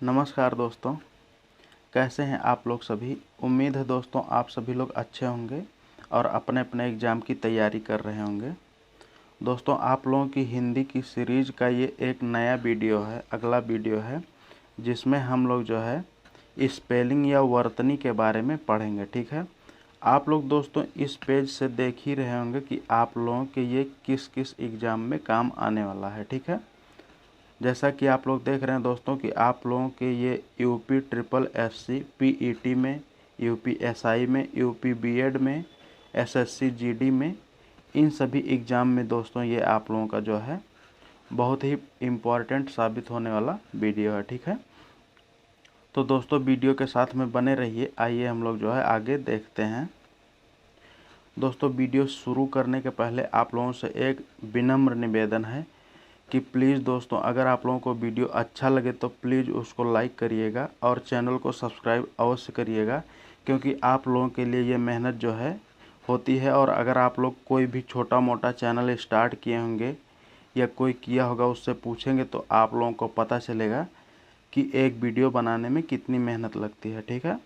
नमस्कार दोस्तों, कैसे हैं आप लोग सभी। उम्मीद है दोस्तों आप सभी लोग अच्छे होंगे और अपने अपने एग्ज़ाम की तैयारी कर रहे होंगे। दोस्तों आप लोगों की हिंदी की सीरीज़ का ये एक नया वीडियो है, अगला वीडियो है, जिसमें हम लोग जो है स्पेलिंग या वर्तनी के बारे में पढ़ेंगे। ठीक है, आप लोग दोस्तों इस पेज से देख ही रहे होंगे कि आप लोगों के ये किस किस एग्ज़ाम में काम आने वाला है। ठीक है, जैसा कि आप लोग देख रहे हैं दोस्तों कि आप लोगों के ये यूपी ट्रिपल एससी पीईटी में, यूपी एसआई में, यूपी बीएड में, एसएससी जीडी में, इन सभी एग्ज़ाम में दोस्तों ये आप लोगों का जो है बहुत ही इम्पोर्टेंट साबित होने वाला वीडियो है। ठीक है, तो दोस्तों वीडियो के साथ में बने रहिए। आइए हम लोग जो है आगे देखते हैं। दोस्तों वीडियो शुरू करने के पहले आप लोगों से एक विनम्र निवेदन है कि प्लीज़ दोस्तों अगर आप लोगों को वीडियो अच्छा लगे तो प्लीज़ उसको लाइक करिएगा और चैनल को सब्सक्राइब अवश्य करिएगा, क्योंकि आप लोगों के लिए ये मेहनत जो है होती है। और अगर आप लोग कोई भी छोटा मोटा चैनल स्टार्ट किए होंगे या कोई किया होगा उससे पूछेंगे तो आप लोगों को पता चलेगा कि एक वीडियो बनाने में कितनी मेहनत लगती है। ठीक है,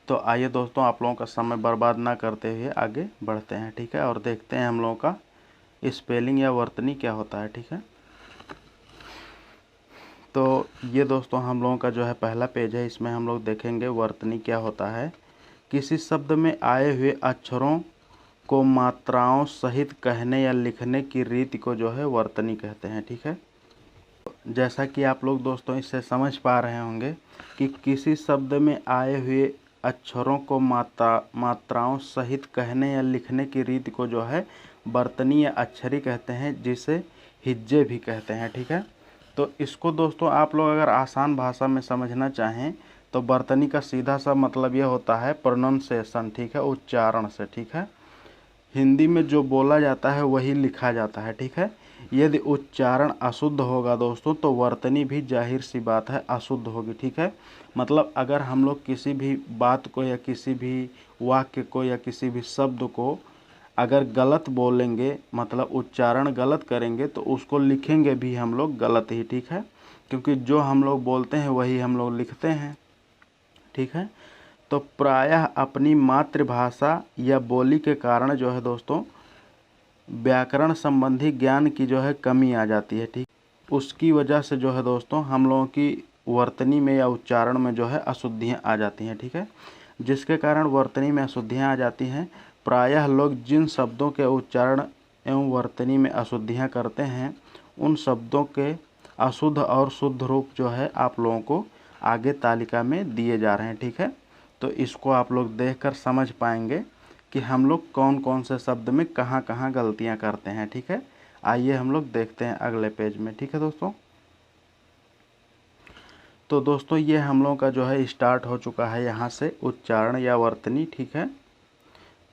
तो आइए दोस्तों आप लोगों का समय बर्बाद ना करते हुए आगे बढ़ते हैं। ठीक है, और देखते हैं हम लोगों का स्पेलिंग या वर्तनी क्या होता है। ठीक है, तो ये दोस्तों हम लोगों का जो है पहला पेज है, इसमें हम लोग देखेंगे वर्तनी क्या होता है। किसी शब्द में आए हुए अक्षरों को मात्राओं सहित कहने या लिखने की रीति को जो है वर्तनी कहते हैं। ठीक है, जैसा कि आप लोग दोस्तों इससे समझ पा रहे होंगे कि किसी शब्द में आए हुए अक्षरों को मात्राओं सहित कहने या लिखने की रीति को जो है वर्तनी या अक्षरी कहते हैं, जिसे हिज्जे भी कहते हैं। ठीक है, तो इसको दोस्तों आप लोग अगर आसान भाषा में समझना चाहें तो वर्तनी का सीधा सा मतलब यह होता है प्रोनाउंसिएशन। ठीक है, उच्चारण से। ठीक है, हिंदी में जो बोला जाता है वही लिखा जाता है। ठीक है, यदि उच्चारण अशुद्ध होगा दोस्तों तो वर्तनी भी जाहिर सी बात है अशुद्ध होगी। ठीक है, मतलब अगर हम लोग किसी भी बात को या किसी भी वाक्य को या किसी भी शब्द को अगर गलत बोलेंगे, मतलब उच्चारण गलत करेंगे, तो उसको लिखेंगे भी हम लोग गलत ही। ठीक है, क्योंकि जो हम लोग बोलते हैं वही हम लोग लिखते हैं। ठीक है, तो प्रायः अपनी मातृभाषा या बोली के कारण जो है दोस्तों व्याकरण संबंधी ज्ञान की जो है कमी आ जाती है। ठीक, उसकी वजह से जो है दोस्तों हम लोगों की वर्तनी में या उच्चारण में जो है अशुद्धियाँ आ जाती हैं। ठीक है, जिसके कारण वर्तनी में अशुद्धियाँ आ जाती हैं। प्रायः लोग जिन शब्दों के उच्चारण एवं वर्तनी में अशुद्धियाँ करते हैं उन शब्दों के अशुद्ध और शुद्ध रूप जो है आप लोगों को आगे तालिका में दिए जा रहे हैं। ठीक है, तो इसको आप लोग देखकर समझ पाएंगे कि हम लोग कौन कौन से शब्द में कहाँ कहाँ गलतियाँ करते हैं। ठीक है, आइए हम लोग देखते हैं अगले पेज में। ठीक है दोस्तों, तो दोस्तों ये हम लोगों का जो है स्टार्ट हो चुका है यहाँ से उच्चारण या वर्तनी। ठीक है,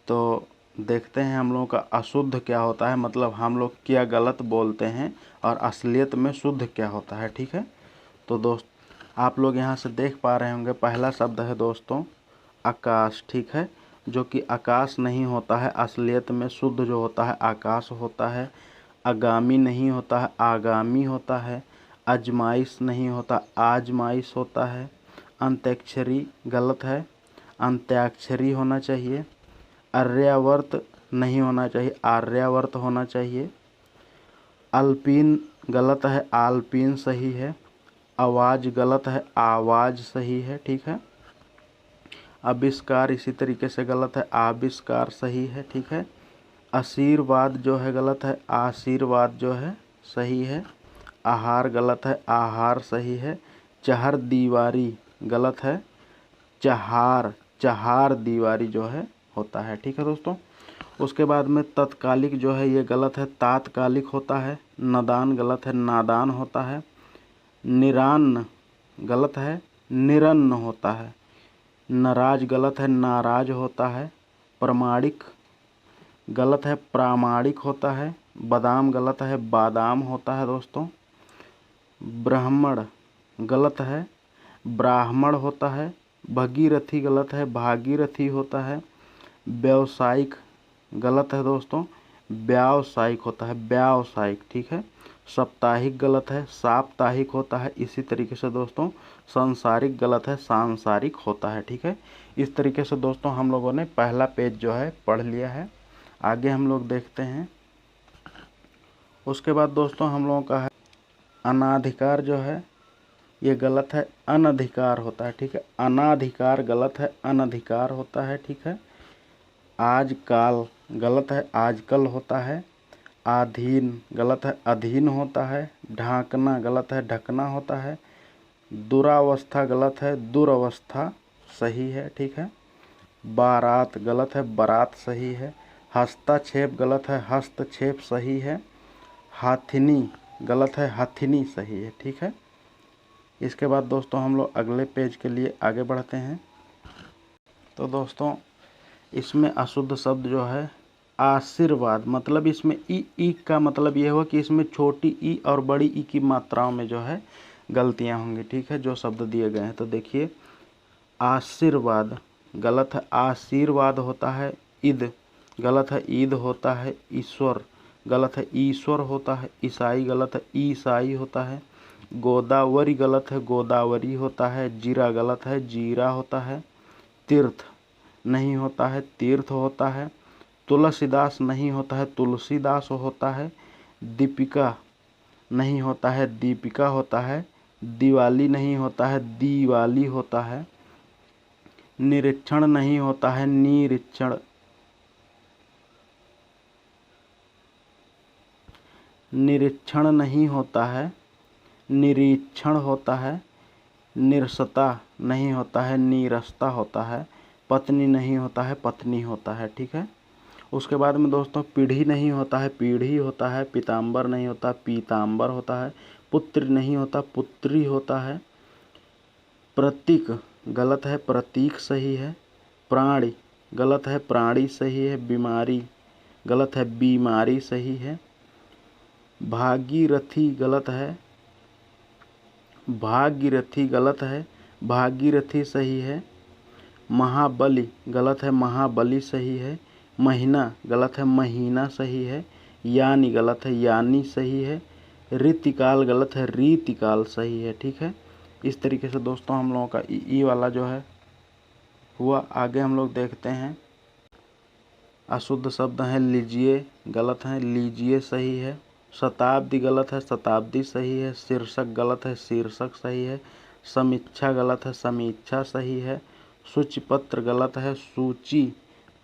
तो देखते हैं हम लोगों का अशुद्ध क्या होता है, मतलब हम लोग क्या गलत बोलते हैं, और असलियत में शुद्ध क्या होता है। ठीक है, तो दोस्त आप लोग यहाँ से देख पा रहे होंगे पहला शब्द है दोस्तों आकाश। ठीक है, जो कि आकाश नहीं होता है, असलियत में शुद्ध जो होता है आकाश होता है। आगामी नहीं होता है, आगामी होता है। अजमाइश नहीं होता, आजमाइश होता है। अंत्याक्षरी गलत है, अंत्याक्षरी होना चाहिए। आर्यावर्त नहीं होना चाहिए, आर्यावर्त होना चाहिए। अल्पीन गलत है, आल्पीन सही है। आवाज़ गलत है, आवाज़ सही है। ठीक है, आविष्कार इसी तरीके से गलत है, आविष्कार सही है। ठीक है, आशीर्वाद जो है गलत है, आशीर्वाद जो है सही है। आहार गलत है, आहार सही है। चहर दीवारी गलत है, चहार चहार दीवारी जो है होता है। ठीक है दोस्तों, उसके बाद में तत्कालिक जो है ये गलत है, तात्कालिक होता है। नादान गलत है, नादान होता है। निरान्न गलत है, निरन्न होता है। नाराज गलत है, नाराज होता है। प्रमाणिक गलत है, प्रामाणिक होता है। बादाम गलत है, बादाम होता है दोस्तों। ब्राह्मण गलत है, ब्राह्मण होता है। भगीरथी गलत है, भागीरथी होता है। व्यावसायिक गलत है दोस्तों, व्यावसायिक होता है व्यावसायिक, ठीक है। साप्ताहिक गलत है, साप्ताहिक होता है। इसी तरीके से दोस्तों सांसारिक गलत है, सांसारिक होता है, ठीक है। इस तरीके से दोस्तों हम लोगों ने पहला पेज जो है पढ़ लिया है। आगे हम लोग देखते हैं। उसके बाद दोस्तों हम लोगों का है अनाधिकार जो है ये गलत है, अनधिकार होता है, ठीक है। अनाधिकार गलत है, अनधिकार होता है, ठीक है। आजकाल गलत है, आजकल होता है। आधीन गलत है, अधीन होता है। ढांकना गलत है, ढकना होता है। दुरावस्था गलत है, दुरवस्था सही है, ठीक है। बारात गलत है, बारात सही है। हस्तक्षेप गलत है, हस्तक्षेप सही है। हाथिनी गलत है, हथिनी सही है, ठीक है। इसके बाद दोस्तों हम लोग अगले पेज के लिए आगे बढ़ते हैं। तो दोस्तों इसमें अशुद्ध शब्द जो है आशीर्वाद, मतलब इसमें ई का मतलब ये हुआ कि इसमें छोटी ई और बड़ी ई की मात्राओं में जो है गलतियां होंगी, ठीक है, जो शब्द दिए गए हैं। तो देखिए आशीर्वाद गलत है, आशीर्वाद होता है। ईद गलत है, ईद होता है। ईश्वर गलत है, ईश्वर होता है। ईसाई गलत है, ईसाई होता है। गोदावरी गलत है, गोदावरी होता है। जीरा गलत है, जीरा होता है। तीर्थ नहीं होता है, तीर्थ होता है। तुलसीदास नहीं होता है, तुलसीदास होता है। दीपिका नहीं होता है, दीपिका होता है। दिवाली नहीं होता है, दीवाली होता है। निरीक्षण नहीं होता है, निरीक्षण। निरीक्षण नहीं होता है, निरीक्षण होता है। निरसता नहीं होता है, नीरसता होता है। पत्नी नहीं होता है, पत्नी होता है, ठीक है। उसके बाद में दोस्तों पीढ़ी नहीं होता है, पीढ़ी होता है। पीताम्बर नहीं होता, पीताम्बर होता है। पुत्र नहीं होता, पुत्री होता है। प्रतीक गलत है, प्रतीक सही है। प्राणी गलत है, प्राणी सही है। बीमारी गलत है, बीमारी सही है। भागीरथी गलत है, भागीरथी गलत है। भागीरथी सही है। महाबली गलत है, महाबली सही है। महीना गलत है, महीना सही है। यानी गलत है, यानी सही है। रीतिकाल गलत है, रीतिकाल सही है, ठीक है। इस तरीके से दोस्तों हम लोगों का ई वाला जो है हुआ। आगे हम लोग देखते हैं। अशुद्ध शब्द है लीजिए गलत है, लीजिए सही है। शताब्दी गलत है, शताब्दी सही है। शीर्षक गलत है, शीर्षक सही है। समीक्षा गलत है, समीक्षा सही है। सूची पत्र गलत है, सूची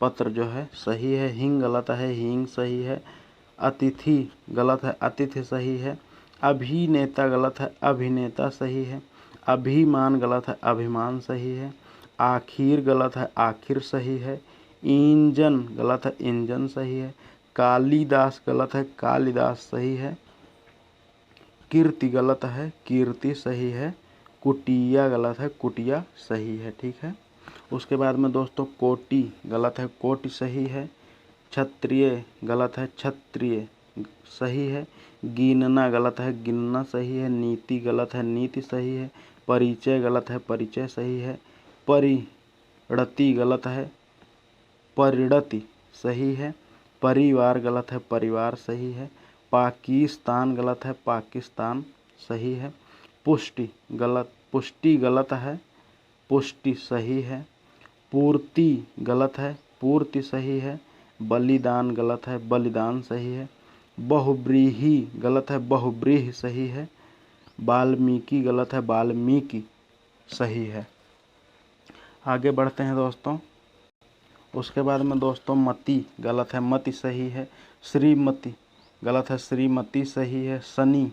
पत्र जो है सही है। हिंग गलत है, हिंग सही है। अतिथि गलत है, अतिथि सही है। अभिनेता गलत है, अभिनेता सही है। अभिमान गलत है, अभिमान सही है। आखिर गलत है, आखिर सही है। इंजन गलत है, इंजन सही है। कालिदास गलत है, कालिदास सही है। कीर्ति गलत है, कीर्ति सही है। कुटिया गलत है, कुटिया सही है, ठीक है। उसके बाद में दोस्तों कोटि गलत है, कोटि सही है। क्षत्रिय गलत है, क्षत्रिय सही है। गिनना गलत है, गिनना सही है। नीति गलत है, नीति सही है। परिचय गलत है, परिचय सही है। परिणति गलत है, परिणति सही है। परिवार गलत है, परिवार सही है। पाकिस्तान गलत है, पाकिस्तान सही है। पुष्टि गलत है, पुष्टि सही है। पूर्ति गलत है, पूर्ति सही है। बलिदान गलत है, बलिदान सही है। बहुव्रीहि गलत है, बहुव्रीहि सही है। वाल्मीकि गलत है, वाल्मीकि सही है। आगे बढ़ते हैं दोस्तों। उसके बाद में दोस्तों मति गलत है, मति सही है। श्रीमती गलत है, श्रीमती सही है। शनि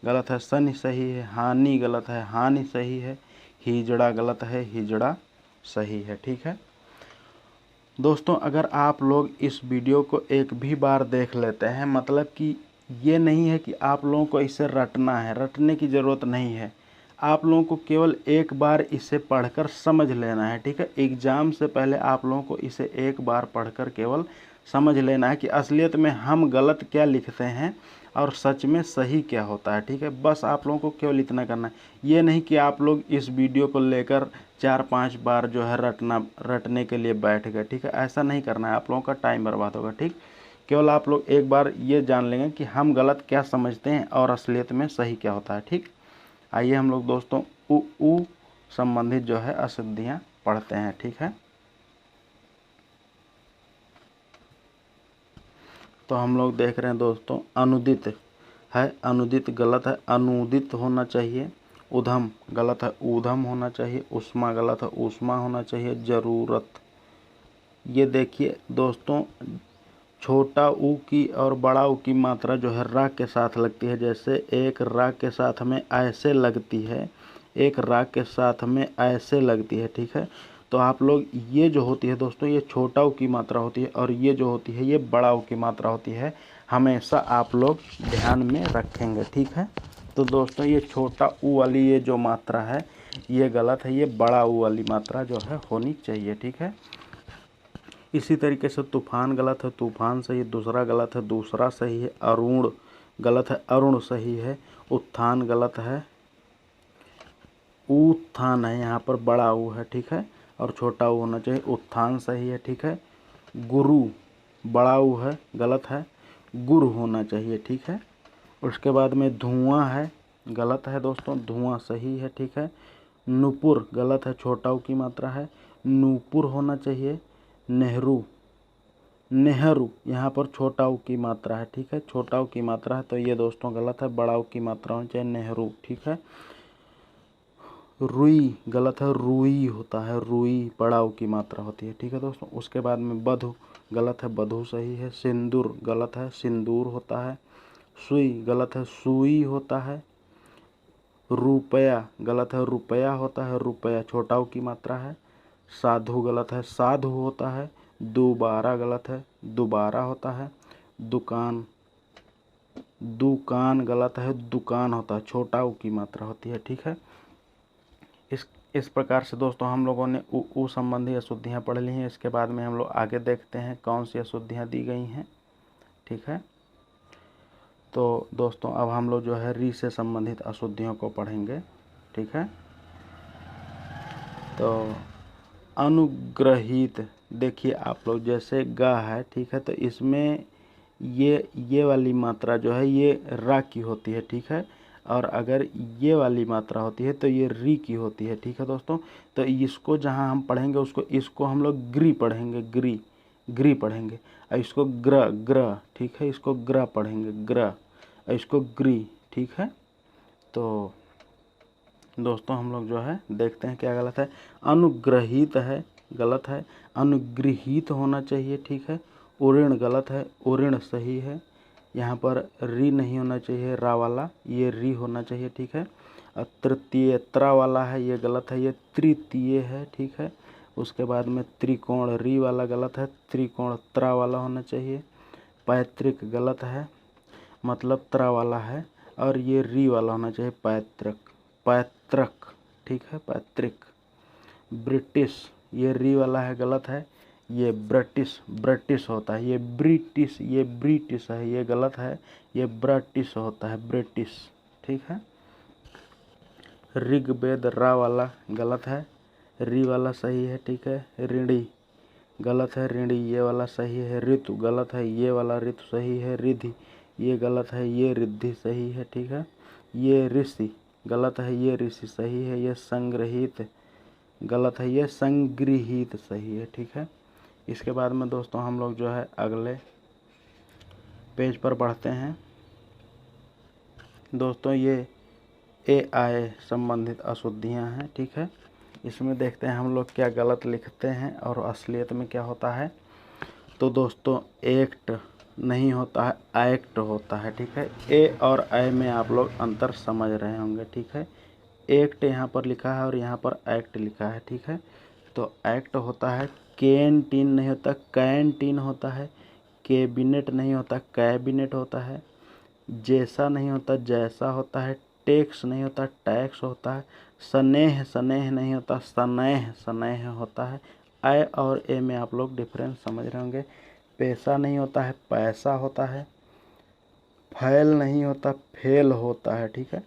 गलत है, शनि सही है। हानि गलत है, हानि सही है। हिजड़ा गलत है, हिजड़ा सही है, ठीक है। दोस्तों अगर आप लोग इस वीडियो को एक भी बार देख लेते हैं, मतलब कि ये नहीं है कि आप लोगों को इसे रटना है, रटने की ज़रूरत नहीं है। आप लोगों को केवल एक बार इसे पढ़कर समझ लेना है, ठीक है। एग्ज़ाम से पहले आप लोगों को इसे एक बार पढ़कर केवल समझ लेना है कि असलियत में हम गलत क्या लिखते हैं और सच में सही क्या होता है, ठीक है। बस आप लोगों को केवल इतना करना है। ये नहीं कि आप लोग इस वीडियो को लेकर 4-5 बार जो है रटने के लिए बैठ गए, ठीक है। ऐसा नहीं करना है, आप लोगों का टाइम बर्बाद होगा, ठीक। केवल आप लोग एक बार ये जान लेंगे कि हम गलत क्या समझते हैं और असलियत में सही क्या होता है। ठीक, आइए हम लोग दोस्तों उ संबंधित जो है अशुद्धियाँ पढ़ते हैं। ठीक है, तो हम लोग देख रहे हैं दोस्तों, अनुदित है, अनुदित गलत है, अनुदित होना चाहिए। उधम गलत है, ऊधम होना चाहिए। उष्मा गलत है, ऊष्मा होना चाहिए। जरूरत, ये देखिए दोस्तों, छोटा ऊ की और बड़ा ऊ की मात्रा जो है रा के साथ लगती है। जैसे एक रा के साथ में ऐसे लगती है, एक रा के साथ में ऐसे लगती है। ठीक है, तो आप लोग ये जो होती है दोस्तों, ये छोटा ऊ की मात्रा होती है और ये जो होती है ये बड़ा ऊ की मात्रा होती है। हमेशा आप लोग ध्यान में रखेंगे। ठीक है, तो दोस्तों ये छोटा ऊ वाली ये जो मात्रा है ये गलत है, ये बड़ा ऊ वाली मात्रा जो है होनी चाहिए। ठीक है, इसी तरीके से तूफान गलत है, तूफान सही है। दूसरा गलत है, दूसरा सही है। अरुण गलत है, अरुण सही है। उत्थान गलत है, उत्थान है, यहाँ पर बड़ा ऊ है। ठीक है, और छोटा ऊ होना चाहिए। उत्थान सही है। ठीक है, गुरु बड़ा ऊ है, गलत है, गुरु होना चाहिए। ठीक है, उसके बाद में धुआं है, गलत है दोस्तों, धुआं सही है। ठीक है, नूपुर गलत है, छोटा ऊ की मात्रा है, नूपुर होना चाहिए। नेहरू, नेहरू यहाँ पर छोटा ऊ की मात्रा है। ठीक है, छोटा ऊ की मात्रा है तो ये दोस्तों गलत है, बड़ा ऊ की मात्रा होनी चाहिए, नेहरू। ठीक है, रुई गलत है, रुई होता है, रुई बड़ा ऊ की मात्रा होती है। ठीक है दोस्तों, उसके बाद में बधु गलत है, बधु सही है। सिंदूर गलत है, सिंदूर होता है। सुई गलत है, सुई होता है। रुपया गलत है, रुपया होता है, रुपया छोटा ऊ की मात्रा है। साधु गलत है, साधु होता है। दोबारा गलत है, दोबारा होता है। दुकान, दुकान गलत है, दुकान होता है, छोटा ऊ की मात्रा होती है। ठीक है, इस प्रकार से दोस्तों हम लोगों ने ऊ संबंधी अशुद्धियाँ पढ़ ली हैं। इसके बाद में हम लोग आगे देखते हैं कौन सी अशुद्धियाँ दी गई हैं। ठीक है, तो दोस्तों अब हम लोग जो है री से संबंधित अशुद्धियों को पढ़ेंगे। ठीक है, तो अनुग्रहित, देखिए आप लोग जैसे गा है। ठीक है, तो इसमें ये वाली मात्रा जो है ये रा की होती है। ठीक है, और अगर ये वाली मात्रा होती है तो ये री की होती है। ठीक है दोस्तों, तो इसको जहाँ हम पढ़ेंगे उसको, इसको हम लोग ग्री पढ़ेंगे, ग्री, ग्री पढ़ेंगे। और इसको ग्र, ग्र। ठीक है, इसको ग्र पढ़ेंगे, ग्र, और इसको ग्री। ठीक है, तो दोस्तों हम लोग जो है देखते हैं क्या गलत है। अनुग्रहित है, गलत है। अनुगृहीत होना चाहिए। ठीक है, उऋण गलत है, उऋण सही है। यहाँ पर री नहीं होना चाहिए, रा वाला, ये री होना चाहिए। ठीक है, और तृतीय त्र वाला है, ये गलत है, ये तृतीय है। ठीक है, उसके बाद में त्रिकोण, री वाला गलत है, त्रिकोण त्र वाला होना चाहिए। पैतृक गलत है, मतलब त्र वाला है, और ये री वाला होना चाहिए, पैतृक, पैतृक। ठीक है, पैतृक। ब्रिटिश, ये री वाला है, गलत है, ये ब्रिटिश, ब्रिटिश होता है, ये ब्रिटिश, ये ब्रिटिश है, ये गलत है, ये ब्रिटिश होता है, ब्रिटिश। ठीक है, ऋग्वेद रा वाला गलत है, री वाला सही है। ठीक है, ऋणी गलत है, ऋणी ये वाला सही है। ऋतु गलत है, ये वाला ऋतु सही है। रिधि ये गलत है, ये रिद्धि सही है। ठीक है, ये ऋषि गलत है, ये ऋषि सही है। ये संग्रहित गलत है, ये संगृहीत सही है। ठीक है, इसके बाद में दोस्तों हम लोग जो है अगले पेज पर बढ़ते हैं। दोस्तों ये ए आय संबंधित अशुद्धियाँ हैं। ठीक है, इसमें देखते हैं हम लोग क्या गलत लिखते हैं और असलियत में क्या होता है। तो दोस्तों एक्ट नहीं होता है, एक्ट होता है। ठीक है, ए और आई में आप लोग अंतर समझ रहे होंगे। ठीक है, एक्ट यहाँ पर लिखा है और यहाँ पर एक्ट लिखा है। ठीक है, तो एक्ट होता है, कैंटीन नहीं होता, कैंटीन होता है। कैबिनेट नहीं होता, कैबिनेट होता है। जैसा नहीं होता, जैसा होता है। टैक्स नहीं होता, टैक्स होता है। स्नेह, स्नेह नहीं होता, स्नेह, स्नेह होता है। आई और ए में आप लोग डिफरेंस समझ रहे होंगे। पैसा नहीं होता है, पैसा होता है। फैल नहीं होता, फेल होता है। ठीक है,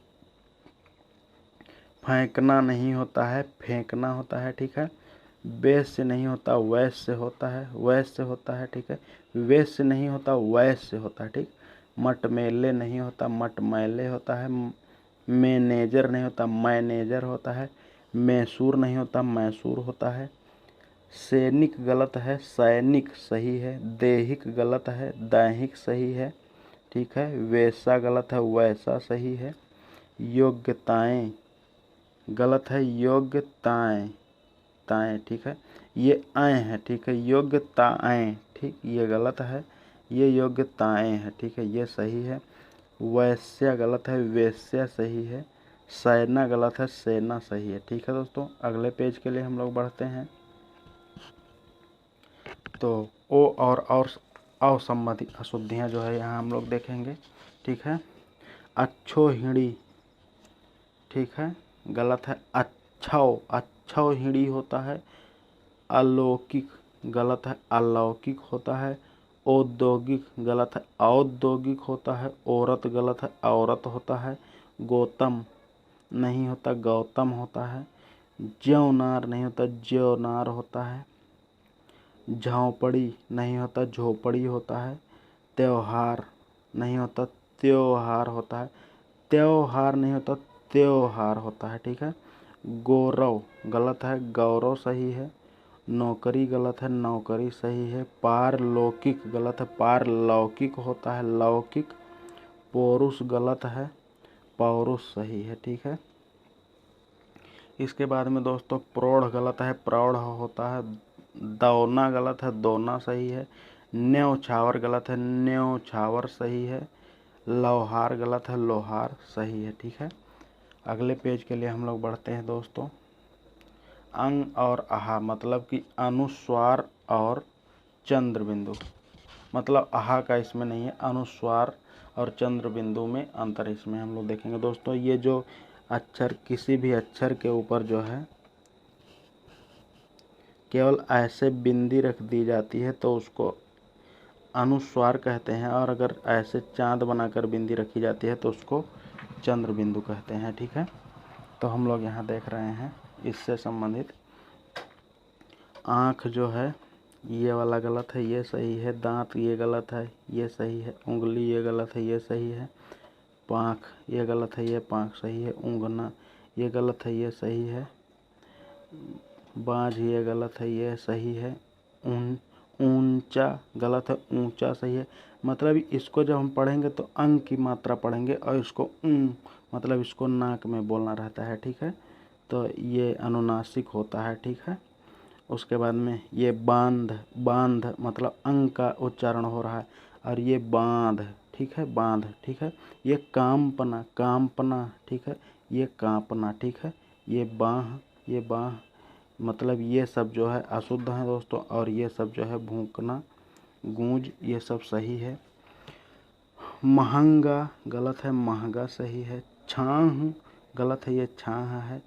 फेंकना नहीं होता है, फेंकना होता है। ठीक है, वैश्य नहीं होता वैश्य होता है, वैश्य होता है, ठीक है। वैश्य नहीं होता वैश्य होता है, ठीक। मटमेले नहीं होता मटमैले होता है। मैनेजर नहीं होता मैनेजर होता है। मैसूर नहीं होता मैसूर होता है। सैनिक गलत है सैनिक सही है। दैहिक गलत है दैहिक सही है, ठीक है। वैसा गलत है वैसा सही है। योग्यताएं गलत है योग्यताएं ताएं, ठीक है। ये आएँ है, ठीक है। योग्यताएं, ठीक, ये गलत है। ये योग्यताएं है, ठीक है, ये सही है। वैश्या गलत है वैश्या सही है। सेना गलत है सेना सही है, ठीक है दोस्तों। अगले पेज के लिए हम लोग बढ़ते हैं। तो ओ और असंबंधित अशुद्धियाँ जो है यहाँ हम लोग देखेंगे, ठीक है। अच्छोहिड़ी, ठीक है, गलत है। अच्छोहिड़ी होता है। अलौकिक गलत है अलौकिक होता है। औद्योगिक गलत है औद्योगिक होता है। औरत गलत है औरत होता है। गौतम नहीं होता गौतम होता है। ज्योनार नहीं होता ज्योनार होता है। झोंपड़ी नहीं होता झोपड़ी होता है। त्योहार नहीं होता त्योहार होता है। त्योहार नहीं होता त्योहार होता है, ठीक है। गौरव गलत है गौरव सही है। नौकरी गलत है नौकरी सही है। पारलौकिक गलत है पारलौकिक होता है लौकिक। पौरुष गलत है पौरुष सही है, ठीक है। इसके बाद में दोस्तों प्रौढ़ गलत है प्रौढ़ होता है। दौना गलत है दौना सही है। न्यौछावर गलत है न्यौछावर सही है। लोहार गलत है लोहार सही है, ठीक है। अगले पेज के लिए हम लोग बढ़ते हैं दोस्तों। अंग और आहा मतलब कि अनुस्वार और चंद्र बिंदु, मतलब आहा का इसमें नहीं है। अनुस्वार और चंद्र बिंदु में अंतर इसमें हम लोग देखेंगे दोस्तों। ये जो अक्षर किसी भी अक्षर के ऊपर जो है केवल ऐसे बिंदी रख दी जाती है तो उसको अनुस्वार कहते हैं, और अगर ऐसे चांद बनाकर बिंदी रखी जाती है तो उसको चंद्र बिंदु कहते हैं, ठीक है। तो हम लोग यहाँ देख रहे हैं इससे संबंधित। आँख जो है ये वाला गलत है ये सही है। दांत ये गलत है ये सही है। उंगली ये गलत है ये सही है। पाँख ये गलत है ये पाँख सही है। ऊँघना ये गलत है ये सही है। बाँझ ये गलत है ये सही है। ऊंचा गलत है ऊंचा सही है। मतलब इसको जब हम पढ़ेंगे तो अंग की मात्रा पढ़ेंगे और इसको मतलब इसको नाक में बोलना रहता है, ठीक है। तो ये अनुनासिक होता है, ठीक है। उसके बाद में ये बांध बांध मतलब अंग का उच्चारण हो रहा है, और ये बांध, ठीक है बांध, ठीक है। ये कांपना कांपना, ठीक है। ये कांपना, ठीक है। ये बाह मतलब ये सब जो है अशुद्ध है दोस्तों, और ये सब जो है भूकना गूंज ये सब सही है। महंगा गलत है महंगा सही है। छाह गलत है ये छाह है।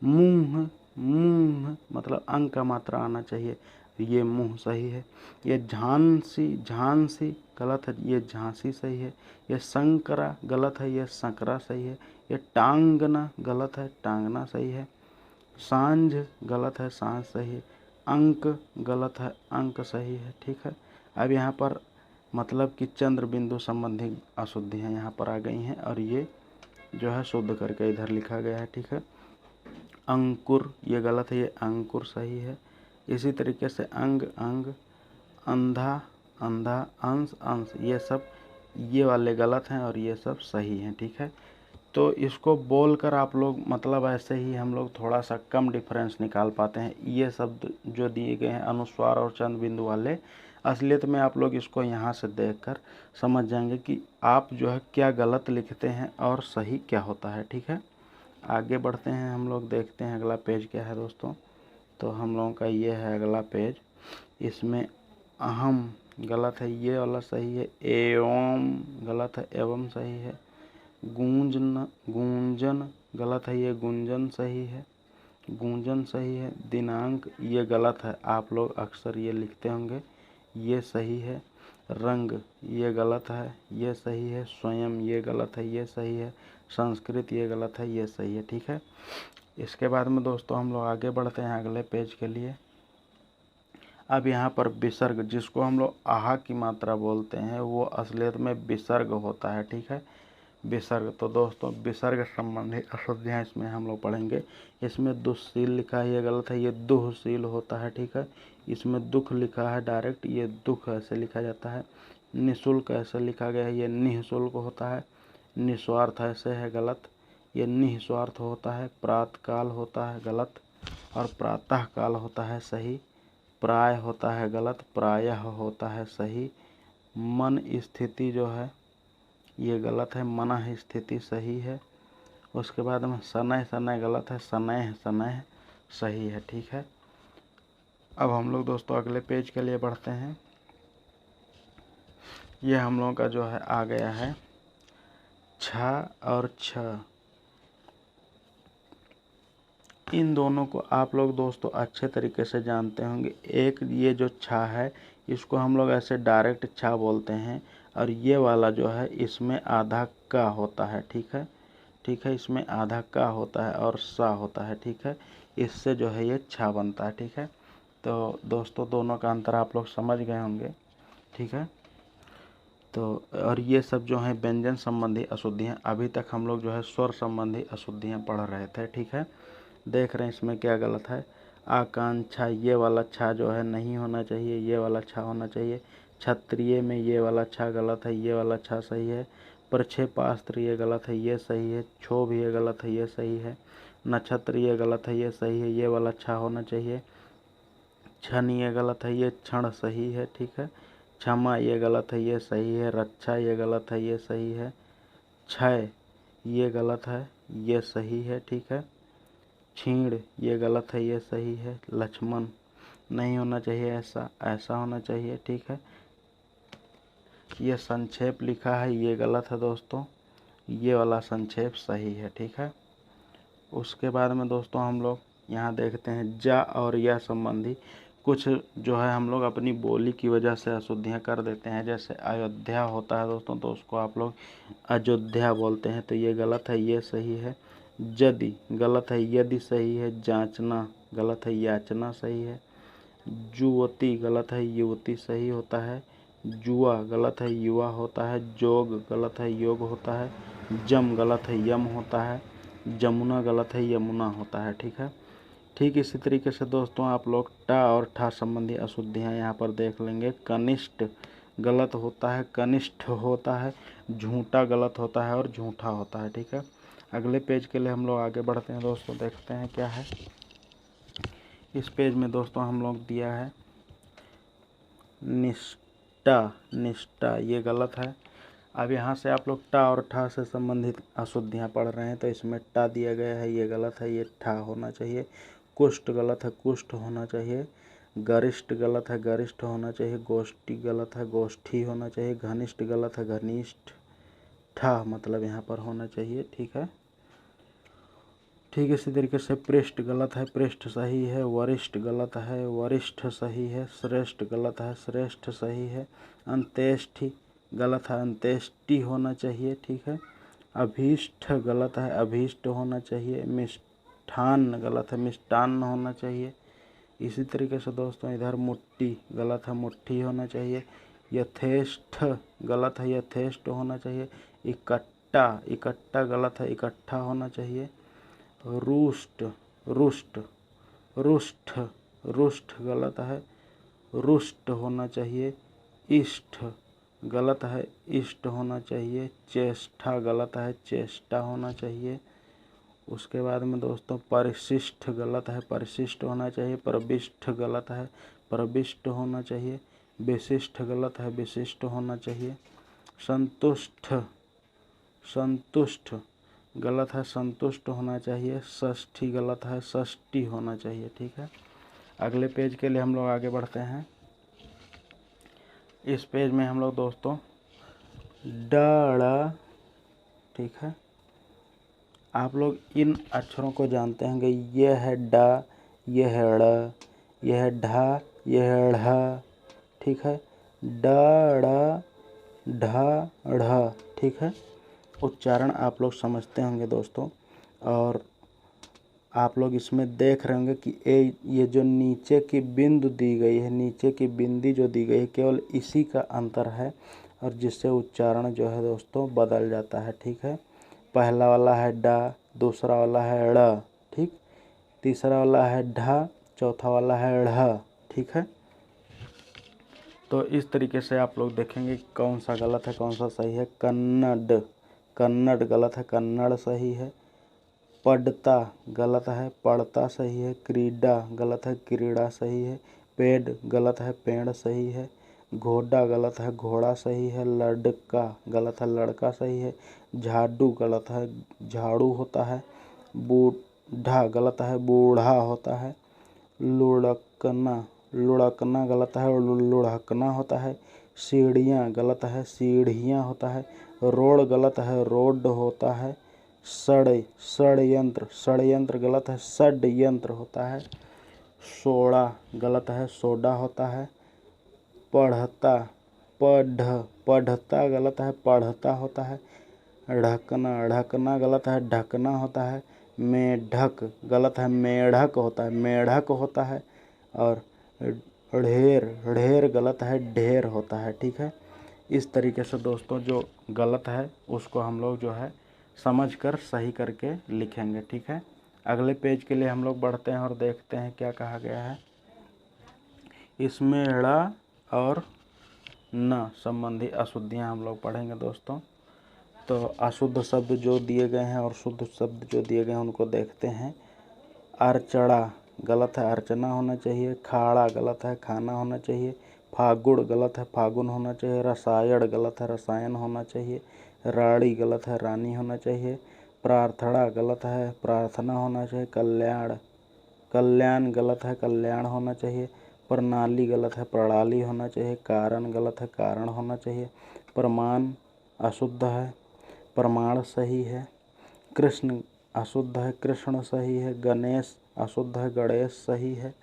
मुंह मुंह मतलब अंग का मात्रा आना चाहिए, ये मुंह सही है। ये झांसी झांसी गलत है ये झांसी सही है। ये संकरा गलत है ये संकरा सही है। ये टांगना गलत है टांगना सही है। सांझ गलत है सांझ सही है। अंक गलत है अंक सही है, ठीक है। अब यहाँ पर मतलब कि चंद्र बिंदु संबंधी अशुद्धियाँ यहाँ पर आ गई हैं, और ये जो है शुद्ध करके इधर लिखा गया है, ठीक है। अंकुर ये गलत है ये अंकुर सही है। इसी तरीके से अंग अंग अंधा अंधा अंश अंश ये सब ये वाले गलत हैं और ये सब सही हैं, ठीक है। तो इसको बोलकर आप लोग मतलब ऐसे ही हम लोग थोड़ा सा कम डिफरेंस निकाल पाते हैं। ये शब्द जो दिए गए हैं अनुस्वार और चंद्र बिंदु वाले, असलियत में आप लोग इसको यहाँ से देखकर समझ जाएंगे कि आप जो है क्या गलत लिखते हैं और सही क्या होता है, ठीक है। आगे बढ़ते हैं हम लोग, देखते हैं अगला पेज क्या है दोस्तों। तो हम लोगों का ये है अगला पेज। इसमें अहम गलत है ये वाला सही है। एवं गलत है एवं सही है। गूंजन गलत है ये गुंजन सही है। गूंजन सही है। दिनांक ये गलत है, आप लोग अक्सर ये लिखते होंगे, ये सही है। रंग ये गलत है ये सही है। स्वयं ये गलत है ये सही है। संस्कृत ये गलत है ये सही है, ठीक है। इसके बाद में दोस्तों हम लोग आगे बढ़ते हैं अगले पेज के लिए। अब यहाँ पर विसर्ग, जिसको हम लोग आहा की मात्रा बोलते हैं, वो असलियत में विसर्ग होता है। ठीक है, विसर्ग। तो दोस्तों विसर्ग संबंधी अशुद्धियाँ इसमें हम लोग पढ़ेंगे। इसमें दुःशील लिखा है, ये गलत है, ये दुःशील होता है। ठीक है, इसमें दुख लिखा है डायरेक्ट, ये दुख ऐसे लिखा जाता है। निःशुल्क ऐसे लिखा गया है, ये निःशुल्क होता है। निस्वार्थ ऐसे है, गलत, ये निस्वार्थ होता है। प्रातःकाल होता है, गलत, और प्रातः काल होता है, सही। प्राय होता है, गलत, प्रायः होता है, सही। मन स्थिति जो है ये गलत है, मनः स्थिति सही है। उसके बाद में शनैः शनैः गलत है, शनैः शनैः सही है। ठीक है, अब हम लोग दोस्तों अगले पेज के लिए बढ़ते हैं। ये हम लोगों का जो है आ गया है छ और छ। इन दोनों को आप लोग दोस्तों अच्छे तरीके से जानते होंगे। एक ये जो छा है इसको हम लोग ऐसे डायरेक्ट छा बोलते हैं, और ये वाला जो है इसमें आधा का होता है। ठीक है, ठीक है, इसमें आधा का होता है और सा होता है। ठीक है, इससे जो है ये छा बनता है। ठीक है, तो दोस्तों दोनों का अंतर आप लोग समझ गए होंगे। ठीक है, तो और ये सब जो है व्यंजन संबंधी अशुद्धियाँ। अभी तक हम लोग जो है स्वर संबंधी अशुद्धियाँ पढ़ रहे थे। ठीक है, देख रहे हैं इसमें क्या गलत है। आकांक्षा, ये वाला छा जो है नहीं होना चाहिए, ये वाला छा होना चाहिए। क्षत्रिय में ये वाला छा गलत है, ये वाला छा सही है। प्रक्षेपास्त्र ये गलत है, ये सही है। क्षोभ ये गलत है, ये सही है। नक्षत्र ये गलत है, ये सही है, ये वाला छा होना चाहिए। क्षण ये गलत है, ये क्षण सही है। ठीक है, क्षमा ये गलत है, ये सही है। रक्षा ये गलत है, ये सही है। क्षय ये गलत है, ये सही है। ठीक है, छीण ये गलत है, ये सही है। लक्ष्मण नहीं होना चाहिए, ऐसा ऐसा होना चाहिए। ठीक है, ये संक्षेप लिखा है, ये गलत है दोस्तों, ये वाला संक्षेप सही है। ठीक है, उसके बाद में दोस्तों हम लोग यहाँ देखते हैं जा और या संबंधी कुछ जो है हम लोग अपनी बोली की वजह से अशुद्धियाँ कर देते हैं। जैसे अयोध्या होता है दोस्तों, तो उसको आप लोग अयोध्या बोलते हैं, तो ये गलत है, ये सही है। यदि गलत है, यदि सही है। जांचना गलत है, याचना सही है। जुवती गलत है, युवती सही होता है। जुआ गलत है, युवा होता है। जोग गलत है, योग होता है। जम गलत है, यम होता है। जमुना गलत है, यमुना होता है। ठीक है, ठीक इसी तरीके से दोस्तों आप लोग टा और ठा संबंधी अशुद्धियाँ यहाँ पर देख लेंगे। कनिष्ठ गलत होता है, कनिष्ठ होता है। झूठा गलत होता है और झूठा होता है। ठीक है, अगले पेज के लिए हम लोग आगे बढ़ते हैं दोस्तों, देखते हैं क्या है। इस पेज में दोस्तों हम लोग दिया है निष्ठा, निष्ठा ये गलत है। अब यहाँ से आप लोग टा और ठा से संबंधित अशुद्धियाँ पढ़ रहे हैं, तो इसमें टा दिया गया है, ये गलत है, ये ठा होना चाहिए। कुष्ठ गलत है, कुष्ठ होना चाहिए। गरिष्ठ गलत है, गरिष्ठ होना चाहिए। गोष्ठी गलत है, गोष्ठी होना चाहिए। घनिष्ठ गलत है, घनिष्ठ ठा मतलब यहाँ पर होना चाहिए। ठीक है, ठीक इसी तरीके से पृष्ठ गलत है, पृष्ठ सही है। वरिष्ठ गलत है, वरिष्ठ सही है। श्रेष्ठ गलत है, श्रेष्ठ सही है। अंत्येष्टि गलत है, अंत्येष्टि होना चाहिए। ठीक है, अभीष्ट गलत है, अभीष्ट होना चाहिए। मिष्ठान गलत है, मिष्टान्न होना चाहिए। इसी तरीके से दोस्तों इधर मुट्ठी गलत है, मुट्ठी होना चाहिए। यथेष्ट गलत है, यथेष्ट होना चाहिए। इकट्ठा, इकट्ठा गलत है, इकट्ठा होना चाहिए। रुष्ट, रुष्ट, रुष्ठ, रुष्ठ गलत है, रुष्ट होना चाहिए। इष्ट गलत है, इष्ट होना चाहिए। चेष्टा गलत है, चेष्टा होना चाहिए। उसके बाद में दोस्तों परिशिष्ट गलत है, परिशिष्ट होना चाहिए। प्रविष्ट गलत है, प्रविष्ट होना चाहिए। विशिष्ट गलत है, विशिष्ट होना चाहिए। संतुष्ट, संतुष्ट गलत है, संतुष्ट होना चाहिए। षष्ठी गलत है, षष्ठी होना चाहिए। ठीक है, अगले पेज के लिए हम लोग आगे बढ़ते हैं। इस पेज में हम लोग दोस्तों ड, ठीक है, आप लोग इन अक्षरों को जानते होंगे। ये है ड, ये है ड़, ये है ढ, ये है ढ़। ठीक है, ड ड़ ढ ढ़। ठीक है, उच्चारण आप लोग समझते होंगे दोस्तों। और आप लोग इसमें देख रहे होंगे कि ये जो नीचे की बिंदु दी गई है, नीचे की बिंदी जो दी गई है, केवल इसी का अंतर है और जिससे उच्चारण जो है दोस्तों बदल जाता है। ठीक है, पहला वाला है डा, दूसरा वाला है ड़, ठीक, तीसरा वाला है ढ, चौथा वाला है ढ़। ठीक है, तो इस तरीके से आप लोग देखेंगे कौन सा गलत है कौन सा सही है। कन्नड़, कन्नड़ गलत है, कन्नड़ सही है। पढ़ता गलत है, पढ़ता सही है। क्रीडा गलत है, क्रीड़ा सही है। पेड़ गलत है, पेड़ सही है। घोड़ा गलत है, घोड़ा सही है। लड़का गलत है, लड़का सही है। झाड़ू गलत है, झाड़ू होता है। बूढ़ा गलत है, बूढ़ा होता है। लुढ़कना, लुढ़कना गलत है, लुढ़कना होता है। सीढ़ियाँ गलत है, सीढ़ियाँ होता है। रोड गलत है, रोड होता है। षड्यंत्र, षड्यंत्र गलत है, षड्यंत्र होता है। सोडा गलत है, सोडा होता है। पढ़ता, पढ़ता गलत है, पढ़ता होता है। ढकना, ढकना गलत है, ढकना होता है। मेढक गलत है, मेढक होता है, मेढक होता है। और ढेर, ढेर गलत है, ढेर होता है। ठीक है, इस तरीके से दोस्तों जो गलत है उसको हम लोग जो है समझकर सही करके लिखेंगे। ठीक है, अगले पेज के लिए हम लोग बढ़ते हैं और देखते हैं क्या कहा गया है। इसमें ड़ और न संबंधी अशुद्धियाँ हम लोग पढ़ेंगे दोस्तों। तो अशुद्ध शब्द जो दिए गए हैं और शुद्ध शब्द जो दिए गए हैं उनको देखते हैं। अर्चड़ा गलत है, अर्चना होना चाहिए। खाड़ा गलत है, खाना होना चाहिए। फागुड़ गलत है, फागुन होना चाहिए। रसायन गलत है, रसायन होना चाहिए। राड़ी गलत है, रानी होना चाहिए। प्रार्थना गलत है, प्रार्थना होना चाहिए। कल्याण, कल्याण गलत है, कल्याण होना चाहिए। प्रणाली गलत है, प्रणाली होना चाहिए। कारण गलत है, कारण होना चाहिए। प्रमाण अशुद्ध है, प्रमाण सही है। कृष्ण अशुद्ध है, कृष्ण सही है। गणेश अशुद्ध है, गणेश सही है।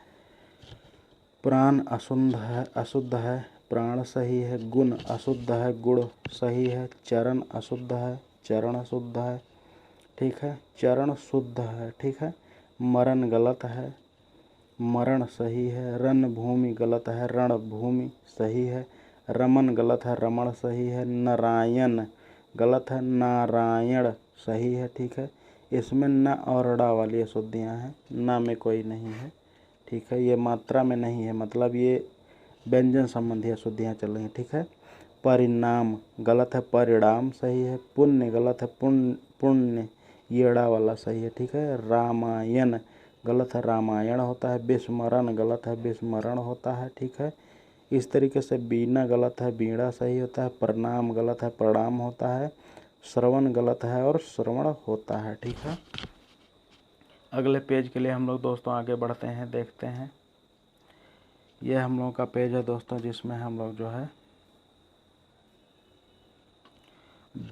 प्राण अशुद्ध है, प्राण सही है। गुण अशुद्ध है, गुण सही है। चरण अशुद्ध है, चरण शुद्ध है। ठीक है, चरण शुद्ध है। ठीक है, मरण गलत है, मरण सही है। रणभूमि गलत है, रणभूमि सही है। रमन गलत है, रमण सही है। नारायण गलत है, नारायण सही है। ठीक है, इसमें न और ड़ा वाली अशुद्धियाँ हैं, न में कोई नहीं है। ठीक है, ये मात्रा में नहीं है, मतलब ये व्यंजन संबंधी अशुद्धियाँ चल रही हैं। ठीक है, परिणाम गलत है, परिणाम सही है। पुण्य गलत है, पुण्य ये ड़ा वाला सही है। ठीक है, रामायण गलत है, रामायण होता है। विस्मरण गलत है, विस्मरण होता है। ठीक है, इस तरीके से बीना गलत है, बीड़ा सही होता है। प्रणाम गलत है, प्रणाम होता है। श्रवण गलत है और श्रवण होता है। ठीक है, अगले पेज के लिए हम लोग दोस्तों आगे बढ़ते हैं, देखते हैं। यह हम लोगों का पेज है दोस्तों जिसमें हम लोग जो है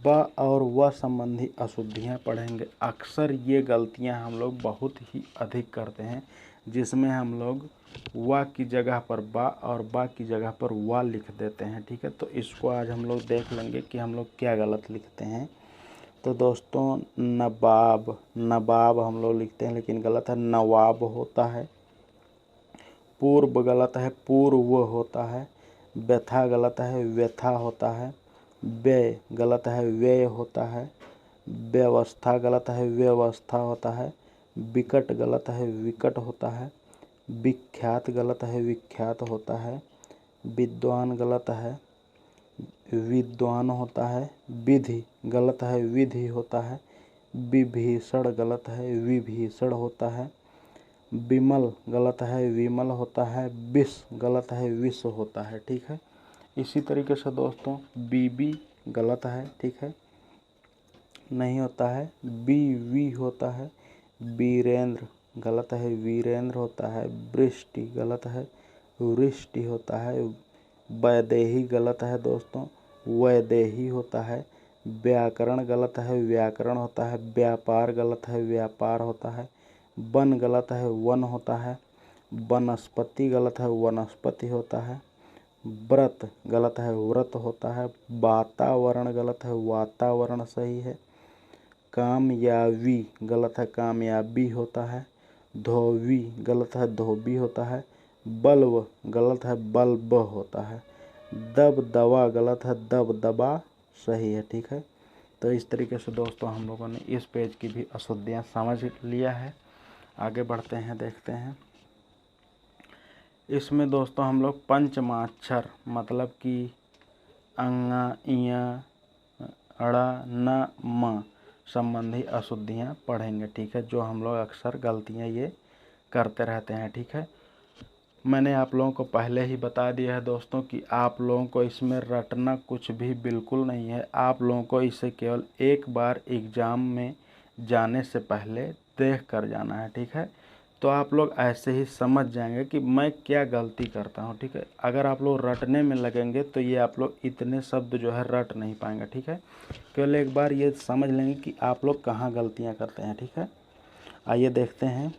ब और व संबंधी अशुद्धियाँ पढ़ेंगे। अक्सर ये गलतियाँ हम लोग बहुत ही अधिक करते हैं, जिसमें हम लोग व की जगह पर बा और बा की जगह पर व लिख देते हैं। ठीक है, तो इसको आज हम लोग देख लेंगे कि हम लोग क्या गलत लिखते हैं। तो दोस्तों नवाब, नवाब हम लोग लिखते हैं लेकिन गलत है, नवाब होता है। पूर्व गलत है, पूर्व होता है। व्यथा गलत है, व्यथा होता है। व्यय गलत है, व्यय होता है। व्यवस्था गलत है, व्यवस्था होता है। विकट गलत है, विकट होता है। विख्यात गलत है, विख्यात होता है। विद्वान गलत है, विद्वान होता है। विधि गलत है, विधि होता है। विभीषण गलत है, विभीषण होता है। विमल गलत है, विमल होता है। विष गलत है, विष होता है। ठीक है, इसी तरीके से दोस्तों बीबी गलत है। ठीक है, नहीं होता है। वी होता है। वीरेंद्र गलत है, वीरेंद्र होता है। वृष्टि गलत है, वृष्टि होता है। वैदेही गलत है दोस्तों, वैदेही होता है। व्याकरण गलत है, व्याकरण होता है। व्यापार गलत है, व्यापार होता है। वन गलत है, वन होता है। वनस्पति गलत है, वनस्पति होता है। व्रत गलत है, व्रत होता है। वातावरण गलत है, वातावरण सही है। कामयाबी गलत है, कामयाबी होता है। धोबी गलत है, धोबी होता है। बल्ब गलत है, बल्ब होता है। दबदबा गलत है, दबदबा सही है। ठीक है, तो इस तरीके से दोस्तों हम लोगों ने इस पेज की भी अशुद्धियाँ समझ लिया है। आगे बढ़ते हैं, देखते हैं। इसमें दोस्तों हम लोग पंचमाक्षर मतलब कि अंगा, इया, अड़ा, न, म संबंधी अशुद्धियाँ पढ़ेंगे। ठीक है, जो हम लोग अक्सर गलतियाँ ये करते रहते हैं। ठीक है, मैंने आप लोगों को पहले ही बता दिया है दोस्तों कि आप लोगों को इसमें रटना कुछ भी बिल्कुल नहीं है। आप लोगों को इसे केवल एक बार एग्ज़ाम में जाने से पहले देख कर जाना है। ठीक है, तो आप लोग ऐसे ही समझ जाएंगे कि मैं क्या गलती करता हूँ। ठीक है, अगर आप लोग रटने में लगेंगे तो ये आप लोग इतने शब्द जो है रट नहीं पाएंगे। ठीक है, केवल एक बार ये समझ लेंगे कि आप लोग कहाँ गलतियाँ करते हैं। ठीक है, आइए देखते हैं।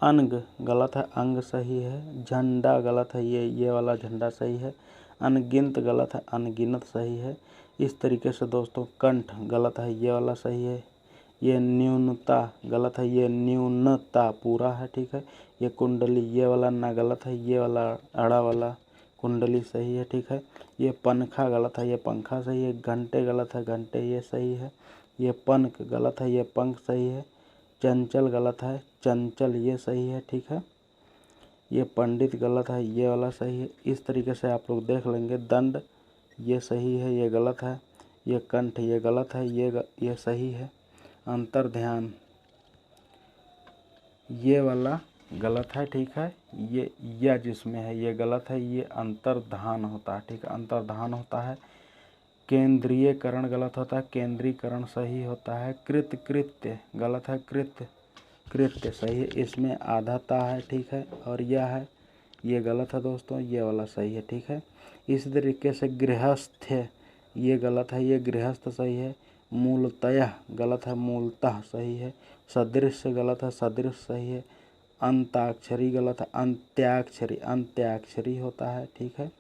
अंग गलत है, अंग सही है। झंडा गलत है, ये वाला झंडा सही है। अनगिनत गलत है, अनगिनत सही है। इस तरीके से दोस्तों कंठ गलत है, ये वाला सही है। ये न्यूनता गलत है, ये न्यूनता पूरा है। ठीक है, ये कुंडली, ये वाला ना गलत है, ये वाला अड़ा वाला कुंडली सही है। ठीक है, ये पंखा गलत है, ये पंखा सही है। घंटे गलत है, घंटे ये सही है। ये पंख गलत है, ये पंख सही है। चंचल गलत है, चंचल ये सही है। ठीक है, ये पंडित गलत है, ये वाला सही है। इस तरीके से आप लोग देख लेंगे। दंड ये सही है, ये गलत है। ये कंठ ये गलत है, ये सही है। अंतर ध्यान ये वाला गलत है। ठीक है, ये या जिसमें है ये गलत है, ये अंतर्धान होता है। ठीक है, अंतर्धान होता है। केंद्रीयकरण गलत होता है, केंद्रीकरण सही होता है। कृत्य गलत है, कृत्य सही है। इसमें आधाता है। ठीक है, और यह है, ये गलत है दोस्तों, ये वाला सही है। ठीक है, इसी तरीके से गृहस्थ ये गलत है, ये गृहस्थ सही है। मूलतयः गलत है, मूलतः सही है। सदृश गलत है, सदृश सही है। अंताक्षरी गलत है, अंत्याक्षरी होता है। ठीक है,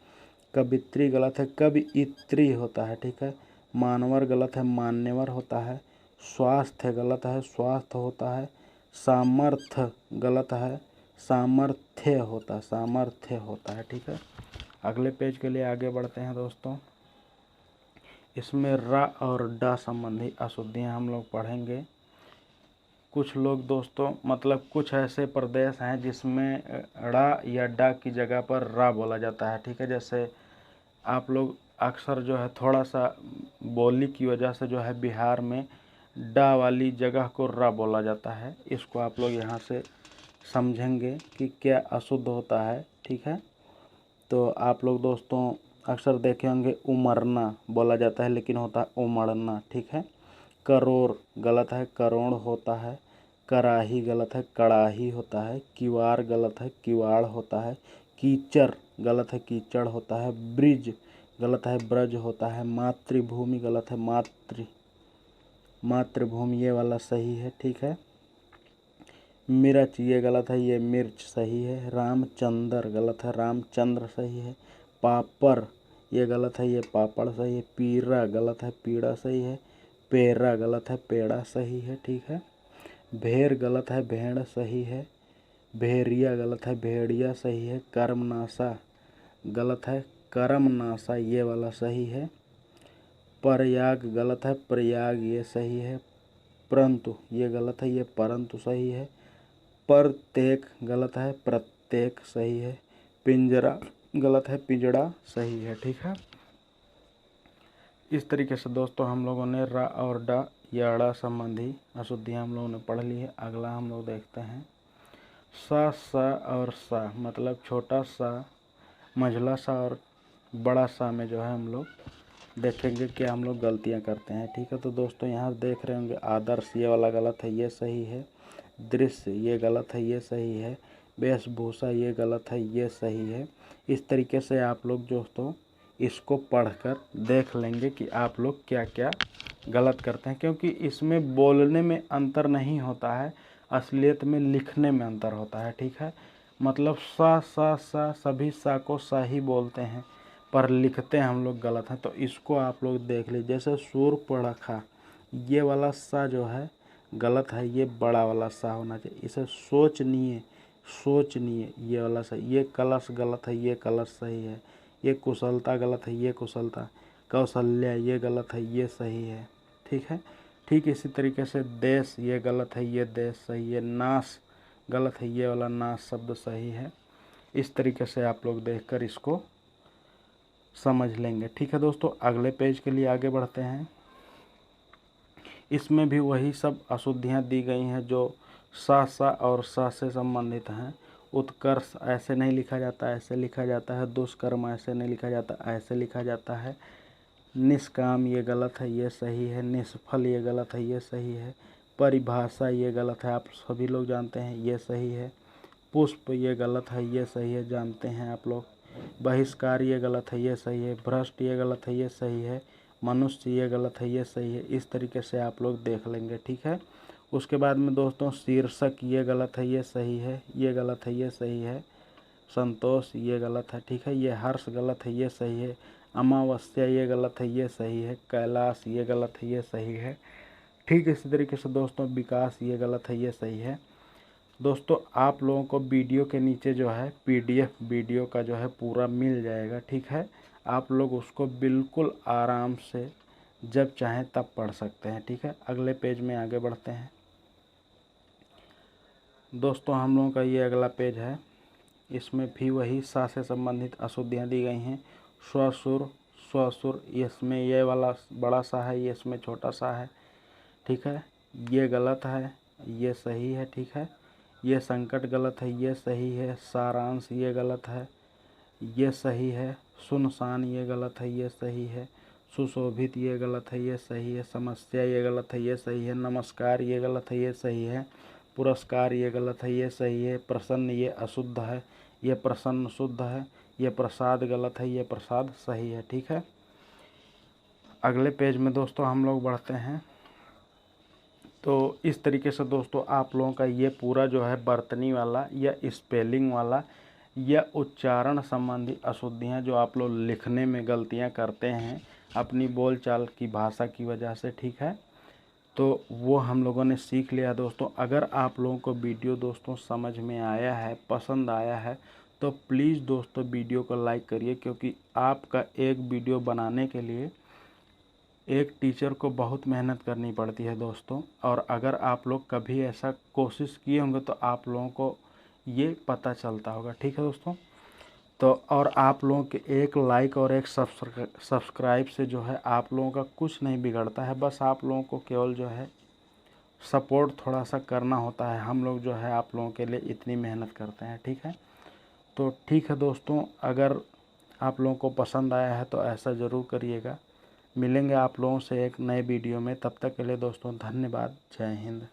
कवित्री गलत है, कवियित्री होता है। ठीक है, मानवर गलत है, मान्यवर होता है। स्वास्थ्य गलत है, स्वास्थ्य होता है। सामर्थ्य गलत है, सामर्थ्य होता है। ठीक है, अगले पेज के लिए आगे बढ़ते हैं दोस्तों। इसमें र और ड संबंधी अशुद्धियाँ हम लोग पढ़ेंगे। कुछ लोग दोस्तों मतलब कुछ ऐसे प्रदेश हैं जिसमें ड़ या ड की जगह पर रा बोला जाता है। ठीक है, जैसे आप लोग अक्सर जो है थोड़ा सा बोली की वजह से जो है बिहार में ड वाली जगह को रा बोला जाता है। इसको आप लोग यहाँ से समझेंगे कि क्या अशुद्ध होता है। ठीक है, तो आप लोग दोस्तों अक्सर देखे होंगे उमरना बोला जाता है, लेकिन होता है उमड़ना। ठीक है, करोड़ गलत है, करोड़ होता है। कराही गलत है, कड़ाही होता है। किवाड़ गलत है, किवाड़ होता है। कीचड़ गलत है, कीचड़ होता है। ब्रिज गलत है, ब्रज होता है। मातृभूमि गलत है, मातृभूमि ये वाला सही है। ठीक है, मिर्च ये गलत है, ये मिर्च सही है। रामचंद्र गलत है, रामचंद्र सही है। पापड़ ये गलत है, ये पापड़ सही है। पीरा गलत है, पीड़ा सही है। पेड़ा गलत है, पेड़ा सही है। ठीक है, भेड़ गलत है, भेड़ सही है। भेड़िया गलत है, भेड़िया सही है। कर्मनाशा गलत है, कर्मनाशा ये वाला सही है। प्रयाग गलत है, प्रयाग ये सही है। परंतु ये गलत है, ये परंतु सही है। प्रत्येक गलत है, प्रत्येक सही है। पिंजरा गलत है, पिंजड़ा सही है। ठीक है, इस तरीके से दोस्तों हम लोगों ने रा और डा या ड़ा संबंधी अशुद्धियाँ हम लोगों ने पढ़ ली है। अगला हम लोग देखते हैं सा और सा मतलब छोटा सा, मझला सा और बड़ा सा में जो है हम लोग देखेंगे क्या हम लोग गलतियाँ करते हैं। ठीक है, तो दोस्तों यहाँ देख रहे होंगे आदर्श ये वाला गलत है, ये सही है। दृश्य ये गलत है, ये सही है। वेशभूषा ये गलत है, ये सही है। इस तरीके से आप लोग दोस्तों इसको पढ़कर देख लेंगे कि आप लोग क्या क्या गलत करते हैं, क्योंकि इसमें बोलने में अंतर नहीं होता है, असलियत में लिखने में अंतर होता है। ठीक है, मतलब सा सभी सा को सा ही बोलते हैं, पर लिखते हैं हम लोग गलत हैं। तो इसको आप लोग देख लीजिए। जैसे शूर्पणखा ये वाला सा जो है गलत है, ये बड़ा वाला सा होना चाहिए। इसे सोचनीय, सोचनीय ये वाला सही, ये कलश गलत है, ये कलश सही है। ये कुशलता गलत है, ये कुशलता। कौशल्या ये गलत है, ये सही है। ठीक है। ठीक इसी तरीके से देश ये गलत है, ये देश सही है। नाश गलत है, ये वाला नाश शब्द सही है। इस तरीके से आप लोग देखकर इसको समझ लेंगे। ठीक है दोस्तों, अगले पेज के लिए आगे बढ़ते हैं। इसमें भी वही सब अशुद्धियाँ दी गई हैं जो सा और सा से संबंधित हैं। उत्कर्ष ऐसे नहीं लिखा जाता, ऐसे लिखा जाता है। दुष्कर्म ऐसे नहीं लिखा जाता, ऐसे लिखा जाता है। निष्काम ये गलत है, ये सही है। निष्फल ये गलत है, ये सही है। परिभाषा ये गलत है, आप सभी लोग जानते हैं, ये सही है। पुष्प ये गलत है, ये सही है, जानते हैं आप लोग। बहिष्कार ये गलत है, ये सही है। भ्रष्ट ये गलत है, ये सही है। मनुष्य ये गलत है, ये सही है। इस तरीके से आप लोग देख लेंगे। ठीक है। उसके बाद में दोस्तों शीर्षक ये गलत है, ये सही है, ये गलत है, ये सही है। संतोष ये गलत है। ठीक है। ये हर्ष गलत है, ये सही है। अमावस्या ये गलत है, ये सही है। कैलाश ये गलत है, ये सही है। ठीक इसी तरीके से दोस्तों विकास ये गलत है, ये सही है। दोस्तों आप लोगों को वीडियो के नीचे जो है PDF वीडियो का जो है पूरा मिल जाएगा। ठीक है। आप लोग उसको बिल्कुल आराम से जब चाहें तब पढ़ सकते हैं। ठीक है। अगले पेज में आगे बढ़ते हैं। दोस्तों हम लोगों का ये अगला पेज है। इसमें भी वही सा से संबंधित अशुद्धियाँ दी गई हैं। स्वसुर, स्वसुर इसमें ये वाला बड़ा सा है, ये इसमें छोटा सा है। ठीक है। ये गलत है, ये सही है। ठीक है। ये संकट गलत है, ये सही है। सारांश ये गलत है, ये सही है। सुनसान ये गलत है, ये सही है। सुशोभित ये गलत है, ये सही है। समस्या ये गलत है, ये सही है। नमस्कार ये गलत है, ये सही है। पुरस्कार ये गलत है, ये सही है। प्रसन्न ये अशुद्ध है, ये प्रसन्न शुद्ध है। ये प्रसाद गलत है, ये प्रसाद सही है। ठीक है। अगले पेज में दोस्तों हम लोग बढ़ते हैं। तो इस तरीके से दोस्तों आप लोगों का ये पूरा जो है वर्तनी वाला या स्पेलिंग वाला या उच्चारण संबंधी अशुद्धियाँ जो आप लोग लिखने में गलतियाँ करते हैं अपनी बोलचाल की भाषा की वजह से। ठीक है। तो वो हम लोगों ने सीख लिया दोस्तों। अगर आप लोगों को वीडियो दोस्तों समझ में आया है, पसंद आया है, तो प्लीज़ दोस्तों वीडियो को लाइक करिए, क्योंकि आपका एक वीडियो बनाने के लिए एक टीचर को बहुत मेहनत करनी पड़ती है दोस्तों। और अगर आप लोग कभी ऐसा कोशिश किए होंगे तो आप लोगों को ये पता चलता होगा। ठीक है दोस्तों। तो और आप लोगों के एक लाइक और एक सब्सक्राइब से जो है आप लोगों का कुछ नहीं बिगड़ता है। बस आप लोगों को केवल जो है सपोर्ट थोड़ा सा करना होता है। हम लोग जो है आप लोगों के लिए इतनी मेहनत करते हैं। ठीक है। तो ठीक है दोस्तों, अगर आप लोगों को पसंद आया है तो ऐसा ज़रूर करिएगा। मिलेंगे आप लोगों से एक नए वीडियो में। तब तक के लिए दोस्तों धन्यवाद। जय हिंद।